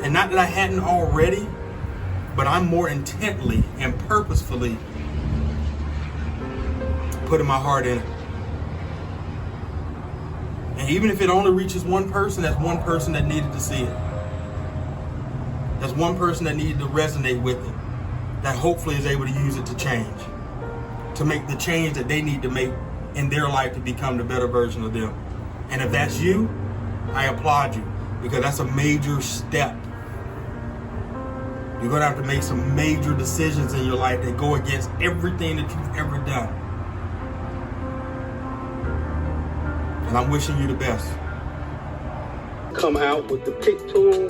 And not that I hadn't already, but I'm more intently and purposefully putting my heart in it. And even if it only reaches one person, that's one person that needed to see it. That's one person that needed to resonate with it, that hopefully is able to use it to change, to make the change that they need to make in their life to become the better version of them. And if that's you, I applaud you, because that's a major step. You're gonna have to make some major decisions in your life that go against everything that you've ever done. And I'm wishing you the best. Come out with the pick tool.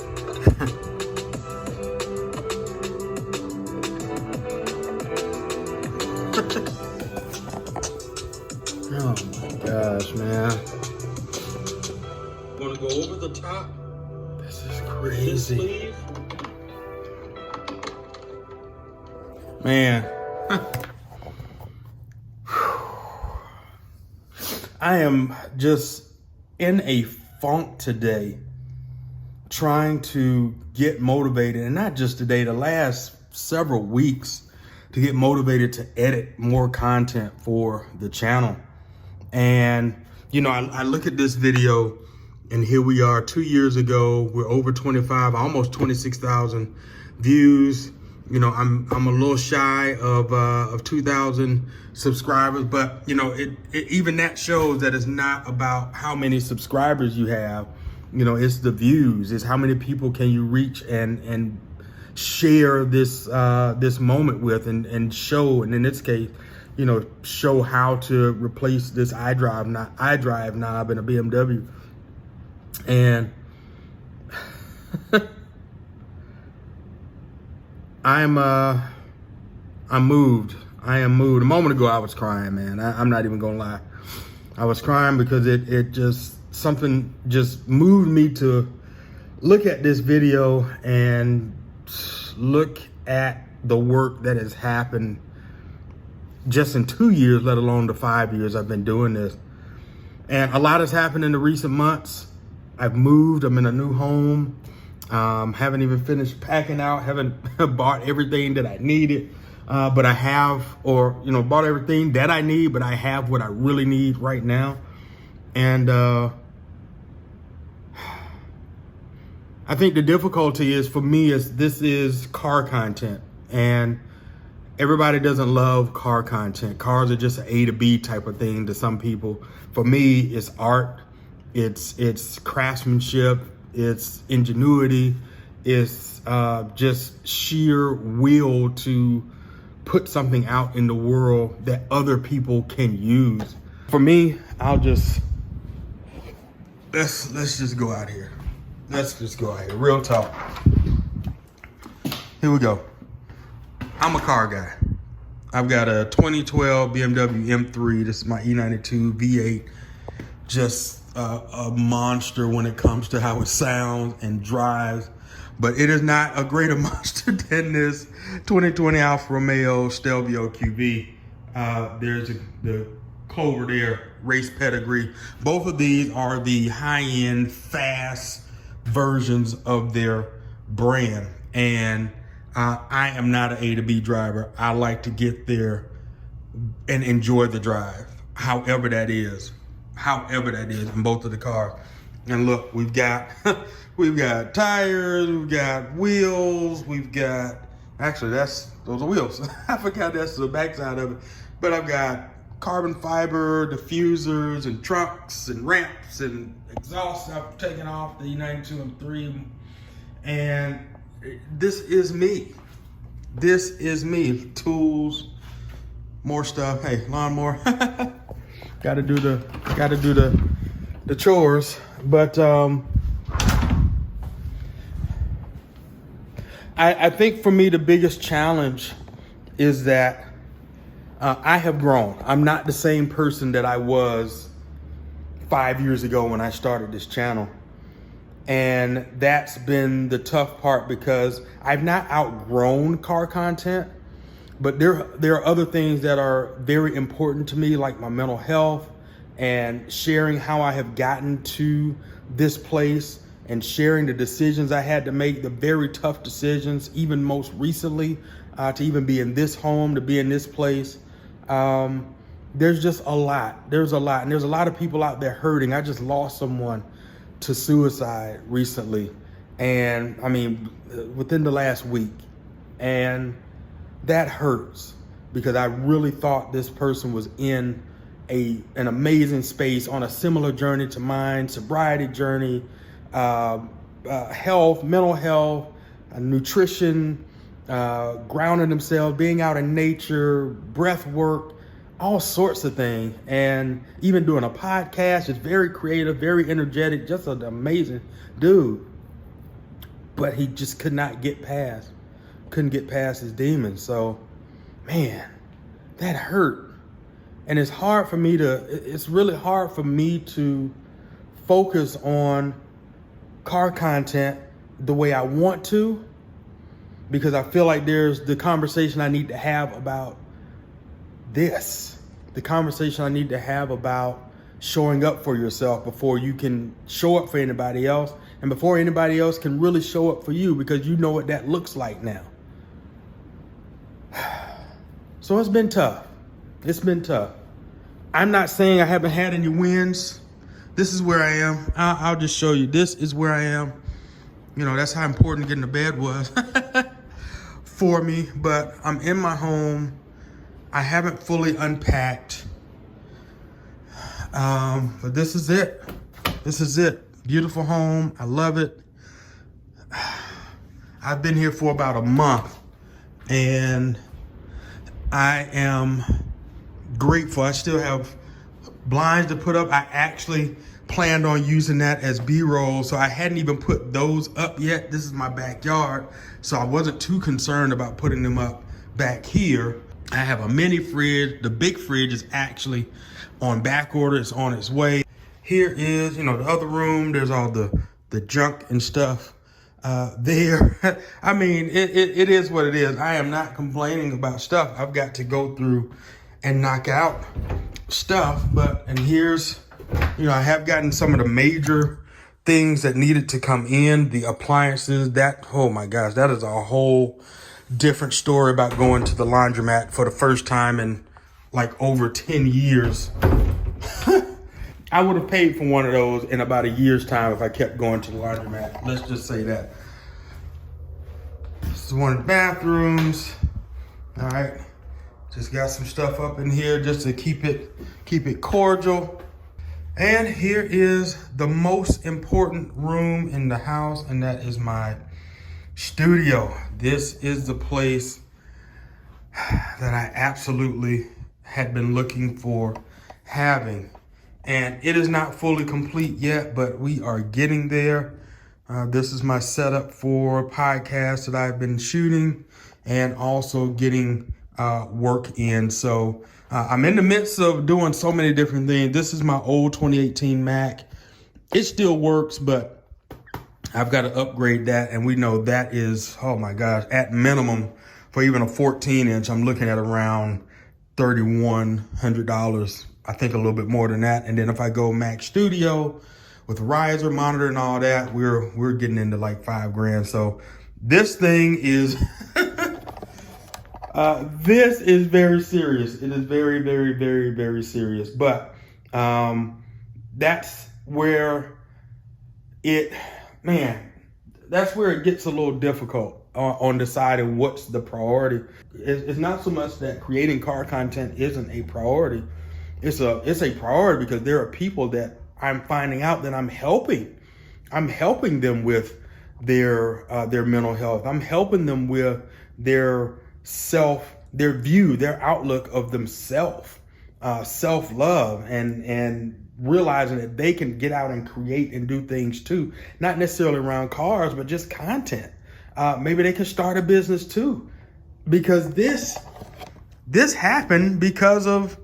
Oh my gosh, man. Want to go over the top? This is crazy. Man. I am just in a funk today, trying to get motivated, and not just today, the last several weeks, to get motivated to edit more content for the channel. And, you know, I look at this video, and here we are 2 years ago, we're over 25, almost 26,000 views. You know, I'm a little shy of 2,000 subscribers, but you know, it even that shows that it's not about how many subscribers you have. You know, it's the views. It's how many people can you reach and share this this moment with, and show. And in this case, you know, show how to replace this iDrive knob in a BMW. And I'm moved. I am moved. A moment ago, I was crying, man. I'm not even gonna lie. I was crying because it just, something just moved me to look at this video and look at the work that has happened just in 2 years, let alone the 5 years I've been doing this. And a lot has happened in the recent months. I've moved. I'm in a new home. Haven't even finished packing out, haven't bought everything that I needed, but I have, or, you know, bought everything that I need, but I have what I really need right now. And I think the difficulty is, for me, is this is car content, and everybody doesn't love car content. Cars are just an A to B type of thing to some people. For me, it's art, it's craftsmanship, it's ingenuity, it's just sheer will to put something out in the world that other people can use. For me, let's just go out here. Let's just go out here, real talk. Here we go. I'm a car guy. I've got a 2012 BMW M3. This is my E92 V8. Just a monster when it comes to how it sounds and drives, but it is not a greater monster than this 2020 Alfa Romeo Stelvio QV. There's the Clover there, race pedigree. Both of these are the high-end, fast versions of their brand, and I am not an A to B driver. I like to get there and enjoy the drive, however that is in both of the cars. And look, we've got we've got tires, we've got wheels, we've got, actually those are wheels. I forgot that's the backside of it. But I've got carbon fiber diffusers and trucks and ramps and exhausts I've taken off the E92 M3. And this is me. This is me. Tools, more stuff. Hey, lawnmower. Gotta do the chores. But I think for me the biggest challenge is that I have grown. I'm not the same person that I was 5 years ago when I started this channel. And that's been the tough part, because I've not outgrown car content, but there are other things that are very important to me, like my mental health and sharing how I have gotten to this place and sharing the decisions I had to make, the very tough decisions, even most recently, to even be in this home, to be in this place. There's just a lot. There's a lot. And there's a lot of people out there hurting. I just lost someone to suicide recently. And I mean, within the last week. And that hurts because I really thought this person was in an amazing space on a similar journey to mine, sobriety journey, health, mental health, nutrition, grounding themselves, being out in nature, breath work, all sorts of things. And even doing a podcast, just very creative, very energetic, just an amazing dude. But he just couldn't get past his demons. So, man, that hurt. And it's really hard for me to focus on car content the way I want to, because I feel like there's the conversation I need to have about this, the conversation I need to have about showing up for yourself before you can show up for anybody else, and before anybody else can really show up for you, because you know what that looks like now. So it's been tough. It's been tough. I'm not saying I haven't had any wins. This is where I am. I'll just show you. This is where I am. You know, that's how important getting to bed was for me. But I'm in my home. I haven't fully unpacked. But this is it. This is it. Beautiful home. I love it. I've been here for about a month, and I am grateful. I still have blinds to put up. I actually planned on using that as B-roll, so I hadn't even put those up yet. This is my backyard, so I wasn't too concerned about putting them up back here. I have a mini fridge. The big fridge is actually on back order. It's on its way. Here is, the other room. There's all the junk and stuff there. I mean, it is what it is. I am not complaining about stuff. I've got to go through and knock out stuff. And here's, I have gotten some of the major things that needed to come in, the appliances. Oh my gosh, that is a whole different story about going to the laundromat for the first time in like over 10 years. I would have paid for one of those in about a year's time if I kept going to the laundromat. Let's just say that. This is one of the bathrooms. All right. Just got some stuff up in here just to keep it cordial. And here is the most important room in the house, and that is my studio. This is the place that I absolutely had been looking for having. And it is not fully complete yet, but we are getting there. This is my setup for podcasts that I've been shooting and also getting work in. So I'm in the midst of doing so many different things. This is my old 2018 Mac. It still works, but I've got to upgrade that. And we know that is, oh my gosh, at minimum for even a 14-inch, I'm looking at around $3,100. I think a little bit more than that. And then if I go Mac Studio with riser, monitor, and all that, we're getting into like $5,000. So this thing is this is very serious. It is very, very, very, very serious. But that's where that's where it gets a little difficult on deciding what's the priority. It's not so much that creating car content isn't a priority. It's a priority because there are people that I'm finding out that I'm helping. I'm helping them with their mental health. I'm helping them with their view, their outlook of themselves, self-love, and realizing that they can get out and create and do things too. Not necessarily around cars, but just content. Maybe they can start a business too, because this happened because of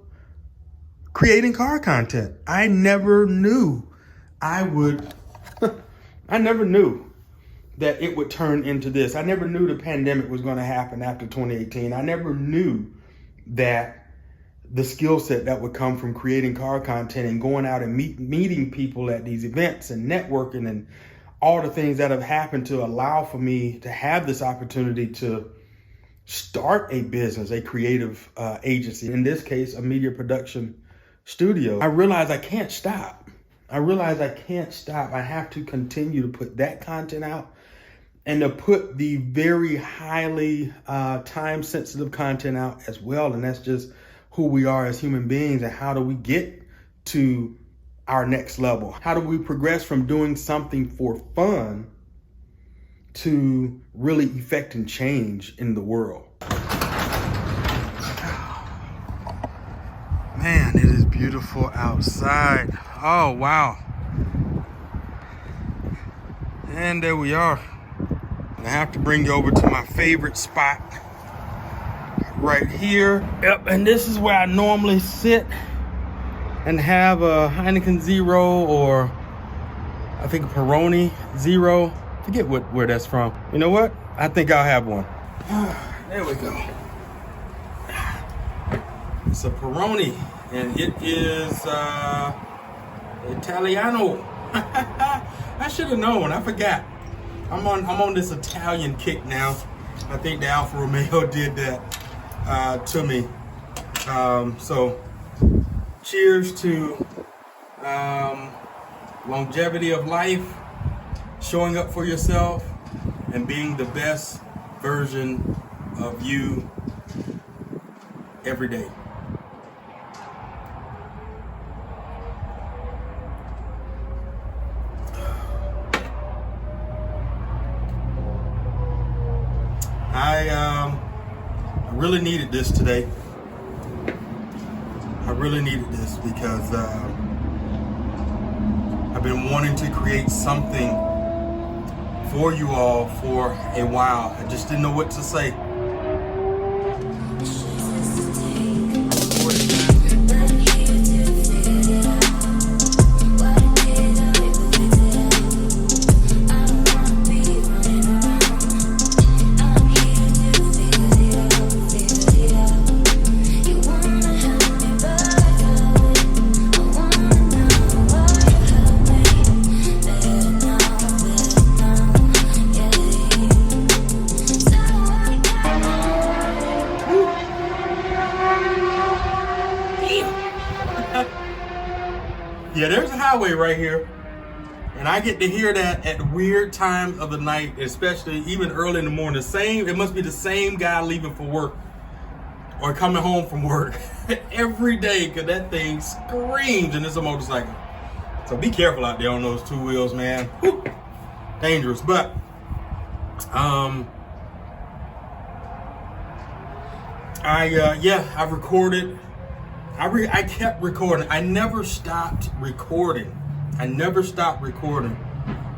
creating car content. I never knew I never knew that it would turn into this. I never knew the pandemic was going to happen after 2018. I never knew that the skill set that would come from creating car content and going out and meeting people at these events and networking and all the things that have happened to allow for me to have this opportunity to start a business, a creative agency, in this case, a media production studio. I realized I can't stop. I have to continue to put that content out and to put the very highly time sensitive content out as well. And that's just who we are as human beings, and how do we get to our next level? How do we progress from doing something for fun to really effecting change in the world? Man, it is beautiful outside. Oh, wow. And there we are. And I have to bring you over to my favorite spot right here. Yep, and this is where I normally sit and have a Heineken Zero, or I think a Peroni Zero. Forget where that's from. You know what? I think I'll have one. There we go. It's a Peroni, and it is Italiano. I should have known. I forgot. I'm on this Italian kick now. I think the Alfa Romeo did that to me. So cheers to longevity of life, showing up for yourself, and being the best version of you every day. I really needed this today. I really needed this because I've been wanting to create something for you all for a while. I just didn't know what to say. Yeah, there's a highway right here, and I get to hear that at weird times of the night, especially even early in the morning. It must be the same guy leaving for work or coming home from work every day, because that thing screams, and it's a motorcycle. So be careful out there on those two wheels, man. Whew. Dangerous. But I've recorded. I kept recording. I never stopped recording.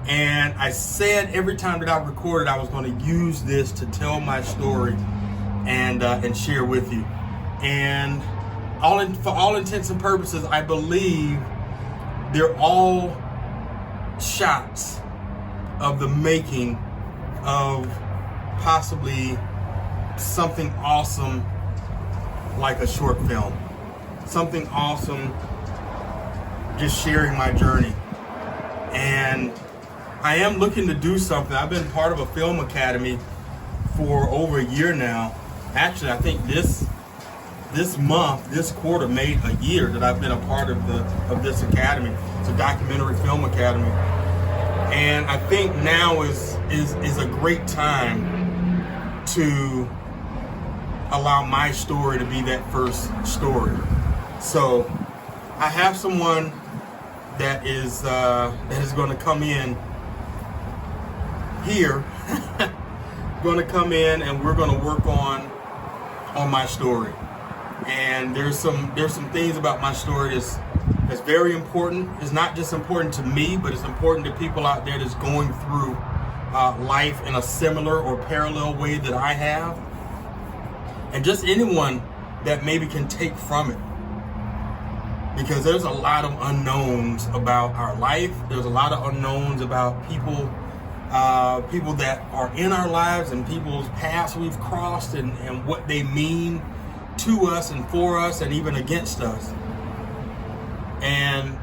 And I said every time that I recorded, I was going to use this to tell my story and share with you. And for all intents and purposes, I believe they're all shots of the making of possibly something awesome like a short film. Something awesome, just sharing my journey. And I am looking to do something. I've been part of a film academy for over a year now. Actually, I think this quarter made a year that I've been a part of this academy. It's a documentary film academy. And I think now is a great time to allow my story to be that first story. So I have someone that is going to come in here, going to come in, and we're going to work on my story. And there's some things about my story that's very important. It's not just important to me, but it's important to people out there that's going through life in a similar or parallel way that I have, and just anyone that maybe can take from it. Because there's a lot of unknowns about our life. There's a lot of unknowns about people that are in our lives and people's paths we've crossed, and what they mean to us and for us and even against us. And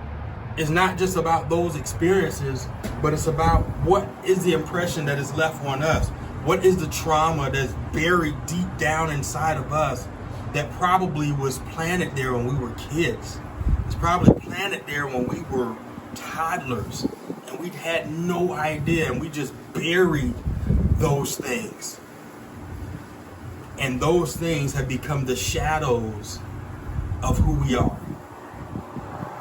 it's not just about those experiences, but it's about what is the impression that is left on us. What is the trauma that's buried deep down inside of us that probably was planted there when we were kids? It's probably planted there when we were toddlers and we had no idea, and we just buried those things. And those things have become the shadows of who we are,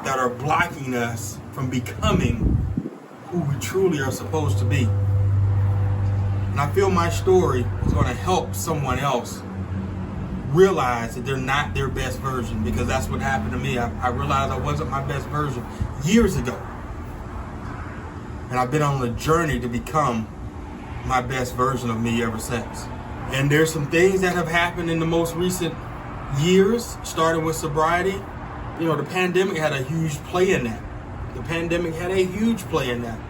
that are blocking us from becoming who we truly are supposed to be. And I feel my story is going to help someone else realize that they're not their best version, because that's what happened to me. I realized I wasn't my best version years ago. And I've been on a journey to become my best version of me ever since. And there's some things that have happened in the most recent years, starting with sobriety. You know, the pandemic had a huge play in that. The pandemic had a huge play in that.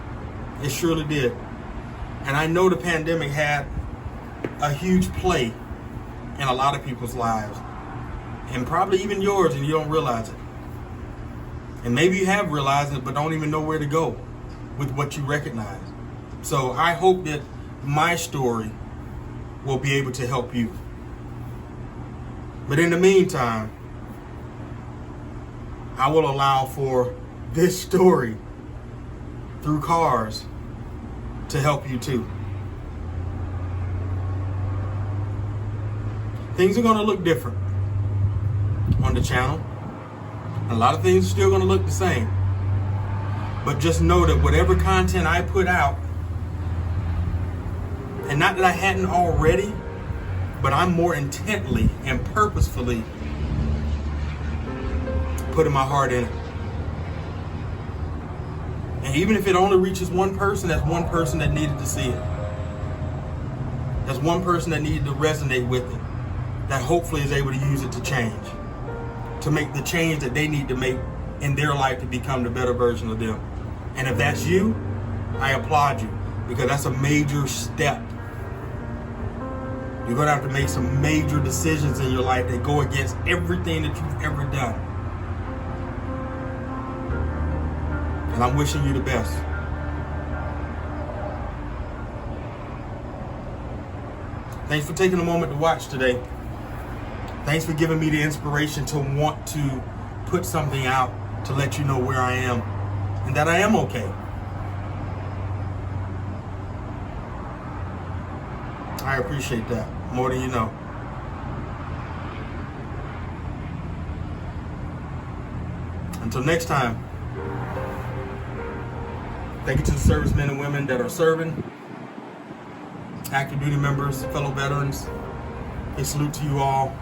It surely did. And I know the pandemic had a huge play in a lot of people's lives, and probably even yours, and you don't realize it. And maybe you have realized it, but don't even know where to go with what you recognize. So I hope that my story will be able to help you. But in the meantime, I will allow for this story through cars to help you too. Things are going to look different on the channel. A lot of things are still going to look the same. But just know that whatever content I put out, and not that I hadn't already, but I'm more intently and purposefully putting my heart in it. And even if it only reaches one person, that's one person that needed to see it. That's one person that needed to resonate with it, that hopefully is able to use it to change, to make the change that they need to make in their life to become the better version of them. And if that's you, I applaud you, because that's a major step. You're going to have to make some major decisions in your life that go against everything that you've ever done. And I'm wishing you the best. Thanks for taking a moment to watch today. Thanks for giving me the inspiration to want to put something out to let you know where I am and that I am okay. I appreciate that more than you know. Until next time, thank you to the servicemen and women that are serving, active duty members, fellow veterans. A salute to you all,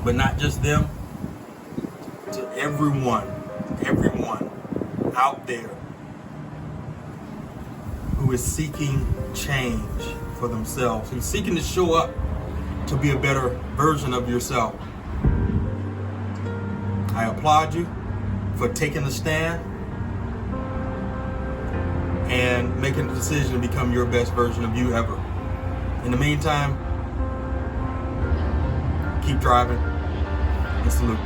but not just them, to everyone out there who is seeking change for themselves, who's seeking to show up to be a better version of yourself. I applaud you for taking the stand and making the decision to become your best version of you ever. In the meantime, keep driving and salute.